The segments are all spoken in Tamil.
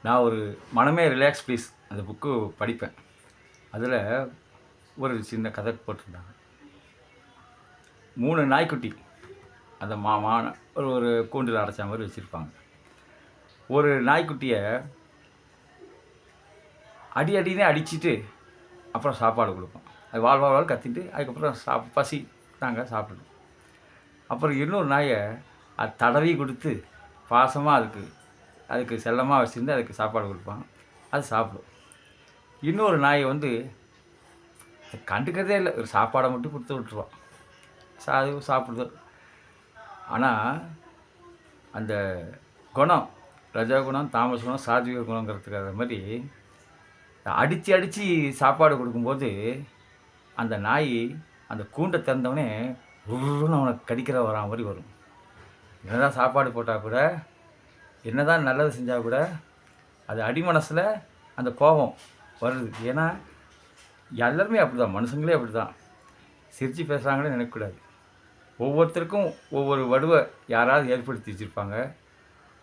நான் ஒரு மனமே ரிலாக்ஸ் ப்ளீஸ் அந்த புக்கு படிப்பேன். அதில் ஒரு சின்ன கதை போட்டிருந்தாங்க. 3 நாய்க்குட்டி அந்த மான ஒரு ஒரு கூண்டில் அடைச்ச மாதிரி வச்சுருப்பாங்க. ஒரு நாய்க்குட்டியை அடி அடினே அடிச்சுட்டு அப்புறம் சாப்பாடு கொடுப்போம். அது வாழ் வாழ் வாழ் கத்திட்டு அதுக்கப்புறம் பசி தாங்க சாப்பிடும். அப்புறம் இன்னொரு நாயை அது தடவி கொடுத்து பாசமாக அதுக்கு செல்லமாக வச்சுருந்து அதுக்கு சாப்பாடு கொடுப்பான். அது சாப்பிடும். இன்னொரு நாயை வந்து கண்டுக்கிறதே இல்லை, ஒரு சாப்பாடை மட்டும் கொடுத்து விட்டுருவான். அது சாப்பிடுது. ஆனால் அந்த குணம், ரஜா குணம், தாமச குணம், சாத்விக குணங்கிறதுக்கு மாதிரி அடித்து அடித்து சாப்பாடு கொடுக்கும்போது அந்த நாய் அந்த கூண்டை திறந்தவனே உருன்னு அவனை கடிக்கிற வரா மாதிரி வரும். என்னதான் சாப்பாடு போட்டால் கூட, என்னதான் நல்லது செஞ்சால் கூட அது அடிமனசில் அந்த கோபம் வருது. ஏன்னா எல்லாருமே அப்படி தான், மனுஷங்களே அப்படி தான். சிரித்து பேசுகிறாங்களே நினைக்கக்கூடாது. ஒவ்வொருத்தருக்கும் ஒவ்வொரு வடுவை யாராவது ஏற்படுத்தி வச்சுருப்பாங்க.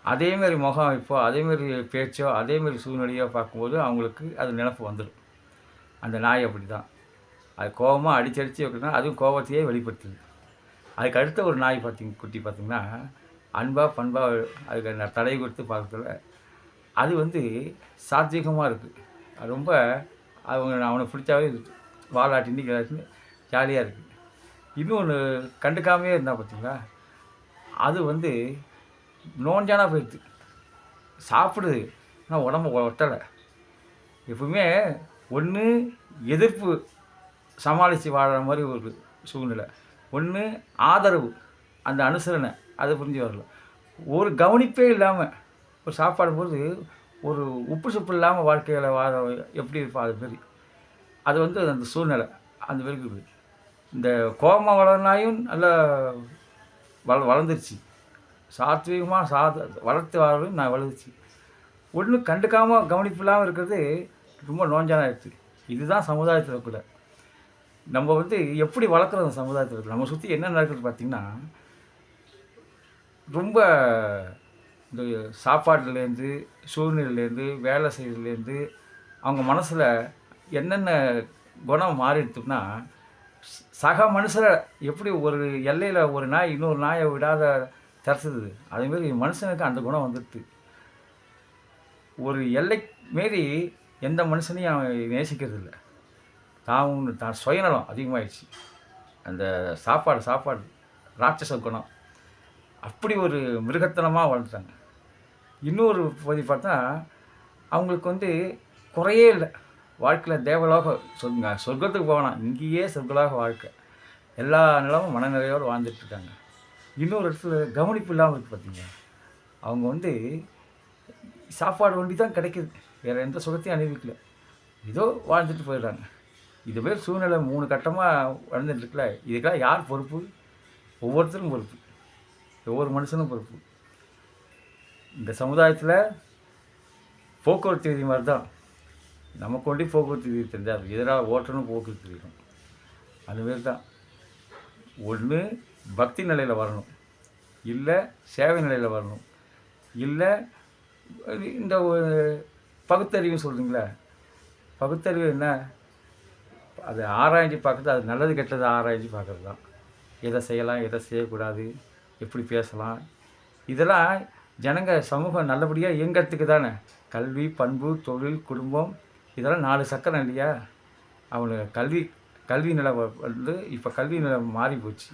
அதேமாரி முகம் இப்போ அதேமாரி பேச்சோ அதேமாரி சூழ்நிலையோ பார்க்கும்போது அவங்களுக்கு அது நினப்பு வந்துடும். அந்த நாய் அப்படி தான். அது கோபமாக அடித்து வைக்கணும்னா அதுவும் கோபத்தையே வெளிப்படுத்துது. அதுக்கு அடுத்த ஒரு நாய் குட்டி பார்த்திங்கன்னா அன்பாக பண்பாக அதுக்கு நான் தடை கொடுத்து பார்க்கறதுல அது வந்து சாத்வீகமாக இருக்குது. அது ரொம்ப அவனுக்கு பிடிச்சாவே வாலாட்டின்னு கிளாட்டின்னு ஜாலியாக இருக்குது. இன்னொன்று கண்டுக்காமையே இருந்தால் பார்த்தீங்களா, அது வந்து நோஞ்சானா போயிடுது. சாப்பிடுது ஆனால் உடம்பு ஒட்டலை. எப்பவுமே ஒன்று எதிர்ப்பு சமாளித்து வாழற மாதிரி ஒரு சூழ்நிலை, ஒன்று ஆதரவு அந்த அனுசரணை அதை புரிஞ்சு வரல. ஒரு கவனிப்பே இல்லாமல் ஒரு சாப்பாடு போது ஒரு உப்பு சுப்பு இல்லாமல் வாழ்க்கையில் வாழ எப்படி இருப்பா அது மாரி அது வந்து அந்த சூழ்நிலை அந்த மாரி இருக்குது. இந்த கோபமாக வளர்னாயும் நல்லா வளர்ந்துருச்சு. சாத்வீகமாக வளர்த்து வாழவும் நான் வளர்ந்துச்சு. ஒன்று கண்டுக்காமல் கவனிப்பு இல்லாமல் இருக்கிறது ரொம்ப நோஞ்சான ஆயிடுச்சு. இதுதான் சமுதாயத்தில் கூட நம்ம வந்து எப்படி வளர்க்குறோம். அந்த சமுதாயத்தில் நம்ம சுற்றி என்ன நடக்குது பார்த்திங்கன்னா, ரொம்ப இந்த சாப்பாடுலேருந்து சூழ்நிலையிலேருந்து வேலை செய்கிறதுலேருந்து அவங்க மனசில் என்னென்ன குணம் மாறிடுதுன்னா, சக மனுஷரை எப்படி ஒரு எல்லையில் ஒரு நாய் இன்னொரு நாயை விடாத தரத்துது, அதேமாரி மனுஷனுக்கு அந்த குணம் வந்துடுது. ஒரு எல்லை மாரி எந்த மனுஷனையும் அவன் நேசிக்கிறது இல்லை. தான் சுயநலம் அதிகமாகிடுச்சு. அந்த சாப்பாடு ராட்சச குணம் அப்படி ஒரு மிருகத்தனமாக வளர்த்துட்டாங்க. இன்னொரு பகுதி பார்த்தா அவங்களுக்கு வந்து குறையே இல்லை. வாழ்க்கையில் தேவலோக சொர்க்கத்துக்கு போகலாம், இங்கேயே சொர்க்கலாக வாழ்க்கை, எல்லா நிலமும் மனநிலையோடு வாழ்ந்துட்டுருக்காங்க. இன்னொரு இடத்துல கவனிப்பு இல்லாமல் இருக்குது பார்த்தீங்க. அவங்க வந்து சாப்பாடு ஒண்டி தான் கிடைக்கிது, வேறு எந்த சுகத்தையும் அனுபவிக்கல, ஏதோ வாழ்ந்துட்டு போயிடுறாங்க. இது பேர் சூழ்நிலை 3 கட்டமாக வளர்ந்துட்டுருக்குல. இதுக்கெல்லாம் யார் பொறுப்பு? ஒவ்வொருத்தரும் பொறுப்பு, ஒவ்வொரு மனுஷனும் பொறுப்பு. இந்த சமுதாயத்தில் போக்குவரத்து விதி மாதிரி தான். நமக்கு கொண்டு போக்குவரத்து விதி தெரிஞ்சால் எதிராக ஓட்டணும் போக்குவரத்து விதிக்கும். அதுமாரி தான். ஒன்று பக்தி நிலையில் வரணும், இல்லை சேவை நிலையில் வரணும், இல்லை இந்த பகுத்தறிவுன்னு சொல்கிறீங்களா. பகுத்தறிவு என்ன? அதை ஆராய்ச்சி பார்க்குறது, அது நல்லது கெட்டது ஆராய்ச்சி பார்க்குறது தான். எதை செய்யலாம், எதை செய்யக்கூடாது, எப்படி பேசலாம், இதெல்லாம் ஜனங்க சமூகம் நல்லபடியாக இயங்கிறதுக்கு தானே. கல்வி, பண்பு, தொழில், குடும்பம், இதெல்லாம் 4 சக்கரம் இல்லையா. அவனுக்கு கல்வி நிலை வந்து இப்போ கல்வி நிலை மாறி போச்சு.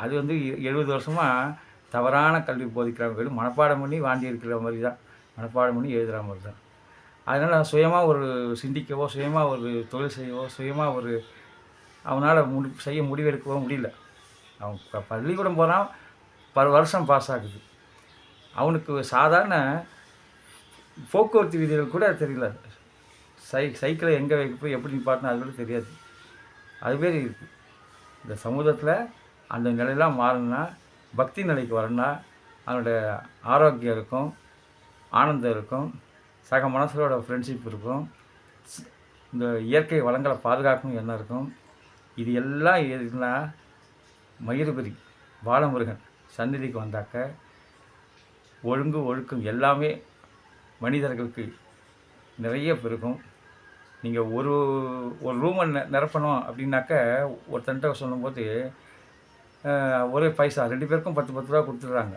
அது வந்து 70 வருஷமாக தவறான கல்வி போதிக்கிறவங்க மனப்பாடம் பண்ணி வாண்டி இருக்கிற மாதிரி தான், மனப்பாடம் பண்ணி எழுதுகிற மாதிரி தான். அதனால் சுயமாக ஒரு சிந்திக்கவோ, சுயமாக ஒரு தொழில் செய்யவோ, சுயமாக அவனால் செய்ய முடிவெடுக்கவோ முடியல. அவன் பள்ளிக்கூடம் போகிறான், வருஷம் பாஸ் ஆகுது. அவனுக்கு சாதாரண போக்குவரத்து விதிகள் கூட தெரியல. சைக்கிளை எங்கே வைக்க போய் எப்படி நிப்பாட்டினா அது கூட தெரியாது. அதுமாரி இருக்குது. இந்த சமூகத்தில் அந்த நிலையெல்லாம் மாறணும்னா, பக்தி நிலைக்கு வரணும்னா, அவனோட ஆரோக்கியம் இருக்கும், ஆனந்தம் இருக்கும், சக மனசோட ஃப்ரெண்ட்ஷிப் இருக்கும், இந்த இயற்கை வளங்களை பாதுகாக்கணும் என்ன இருக்கும். இது எல்லாம் எதுனா மயிறுபதி பாலமுருகன் சந்நிதிக்கு வந்தாக்க ஒழுங்கு ஒழுக்கம் எல்லாமே மனிதர்களுக்கு நிறைய பெருகும். நீங்கள் ஒரு ஒரு ரூமை நிரப்பணும் அப்படின்னாக்க ஒருத்தன்ட்ட சொல்லும்போது ஒரே பைசா 2 பேருக்கும் 10 10 ரூபா கொடுத்துட்றாங்க.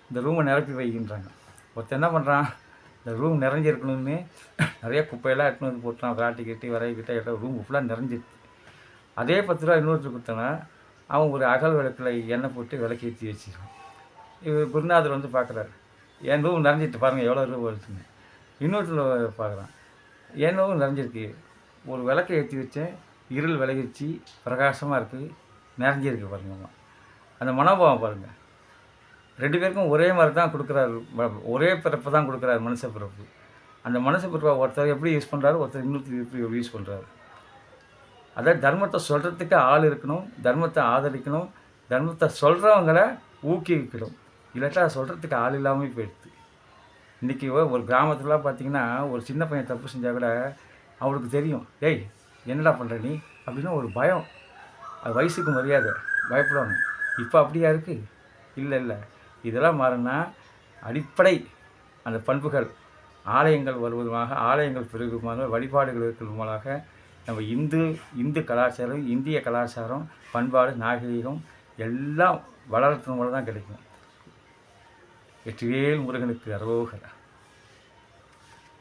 இந்த ரூமை நிரப்பி வைக்கின்றாங்க. ஒருத்தன் என்ன பண்ணுறான், இந்த ரூம் நிறைஞ்சிருக்கணும்னு நிறைய குப்பையெல்லாம் எடுத்துன்னு வந்து போட்டுறான். விராட்டி கட்டி விறகுக்கிட்ட எல்லாம் ரூம் ஃபுல்லாக நிறைஞ்சிருக்கு. அதே 10 ரூபா இன்னொருத்தர் கொடுத்தனா அவன் ஒரு அகல் விளக்கில் எண்ணெய் போட்டு விளக்கு ஏற்றி வச்சிருக்கான். இவர் குருநாதர் வந்து பார்க்குறாரு, என் ரூம் நிறைஞ்சிட்டு பாருங்கள் எவ்வளோ ரூபா வருதுன்னு. இன்னொருத்தர் பார்க்குறான், என் ரூம் நிறைஞ்சிருக்கு, ஒரு விளக்கை ஏற்றி வச்சேன், இருள் விலகிடுச்சு, பிரகாசமாக இருக்குது, நிறைஞ்சிருக்கு பாருங்கம்மா. அந்த மனோபாவம் பாருங்கள். 2 பேருக்கும் ஒரே மாதிரி தான் கொடுக்குறாரு, ஒரே பிறப்பு தான் கொடுக்குறாரு, மனுஷ பிறப்பு. அந்த மனுஷ பிறப்பை ஒருத்தர் எப்படி யூஸ் பண்ணுறாரு, ஒருத்தர் இன்னொருத்தர் எப்படி யூஸ் பண்ணுறாரு. அதாவது தர்மத்தை சொல்கிறதுக்கு ஆள் இருக்கணும், தர்மத்தை ஆதரிக்கணும், தர்மத்தை சொல்கிறவங்கள ஊக்குவிக்கணும். இல்லாட்டா சொல்கிறதுக்கு ஆள் இல்லாமல் போயிடுது. இன்றைக்கி ஒரு கிராமத்துலலாம் பார்த்திங்கன்னா ஒரு சின்ன பையன் தப்பு செஞ்சால் கூட அவனுக்கு தெரியும், டேய் என்னடா பண்ணுற நீ அப்படின்னு ஒரு பயம். அது வயசுக்கு மரியாதை, பயப்படுவாங்க. இப்போ அப்படியா இருக்குது? இல்லை. இதெல்லாம் மாறினா அடிப்படை அந்த பண்புகள் ஆலயங்கள் வருவதுமாக, ஆலயங்கள் பெருகுமாக, வழிபாடுகள் இருக்கிறதுமாக நம்ம இந்து கலாச்சாரம், இந்திய கலாச்சாரம், பண்பாடு, நாகரீகம் எல்லாம் வளர்றது மூலம் தான் கிடைக்கும். வெற்றிவேல் முருகனுக்கு அரோகரா.